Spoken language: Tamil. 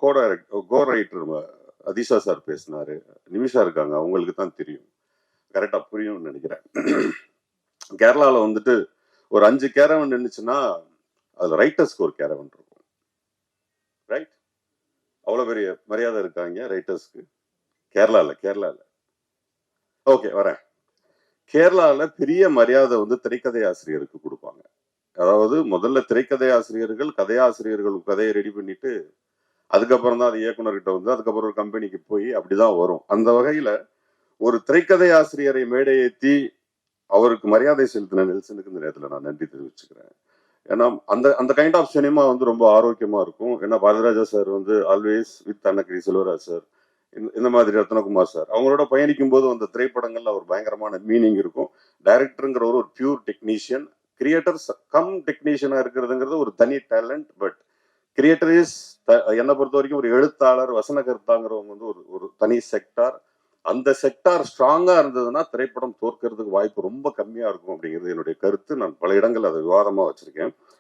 கோ ரைட்டர் அதிஷா சார் பேசினாரு, நிமிஷா இருக்காங்க, அவங்களுக்கு தான் தெரியும், கரெக்டா புரியும்னு நினைக்கிறேன். கேரளாவில் வந்துட்டு ஒரு 5 கேரவன் நின்றுச்சுன்னா அதுல ரைட்டர்ஸ்க்கு ஒரு கேரவன் இருக்கும், ரைட்? அவ்வளவு பெரிய மரியாதை இருக்காங்க ரைட்டர்ஸ்க்கு கேரளால. ஓகே, வரேன். கேரளால பெரிய மரியாதை வந்து திரைக்கதை ஆசிரியருக்கு கொடுப்பாங்க. அதாவது முதல்ல திரைக்கதை ஆசிரியர்கள் கதையாசிரியர்கள் கதையை ரெடி பண்ணிட்டு அதுக்கப்புறம் தான் அது இயக்குனர்கிட்ட வந்து அதுக்கப்புறம் ஒரு கம்பெனிக்கு போய் அப்படிதான் வரும். அந்த வகையில ஒரு திரைக்கதை ஆசிரியரை மேடை ஏற்றி அவருக்கு மரியாதை செலுத்தின நெல்சனுக்கு இந்த நேரத்தில் நான் நன்றி தெரிவிச்சுக்கிறேன். ஏன்னா அந்த அந்த கைண்ட் ஆஃப் சினிமா வந்து ரொம்ப ஆரோக்கியமா இருக்கும். ஏன்னா பாரதிராஜா சார் வந்து always with Annagiri Selvaraj sir, இந்த மாதிரி ரத்னகுமார் சார் அவங்களோட பயணிக்கும் போது அந்த திரைப்படங்கள்ல ஒரு பயங்கரமான மீனிங் இருக்கும். டைரக்டருங்கிற ஒரு பியூர் டெக்னீஷியன், கிரியேட்டர் கம் டெக்னீஷியனா இருக்கிறதுங்கிறது ஒரு தனி டேலண்ட். பட் கிரியேட்டர் இஸ், என்னை பொறுத்த வரைக்கும் ஒரு எழுத்தாளர் வசனகர்த்தாங்கிறவங்க வந்து ஒரு தனி செக்டார். அந்த செக்டார் ஸ்ட்ராங்கா இருந்ததுன்னா திரைப்படம் தோற்கிறதுக்கு வாய்ப்பு ரொம்ப கம்மியா இருக்கும் அப்படிங்கிறது என்னுடைய கருத்து. நான் பல இடங்கள் அதை விவாதமா வச்சிருக்கேன்.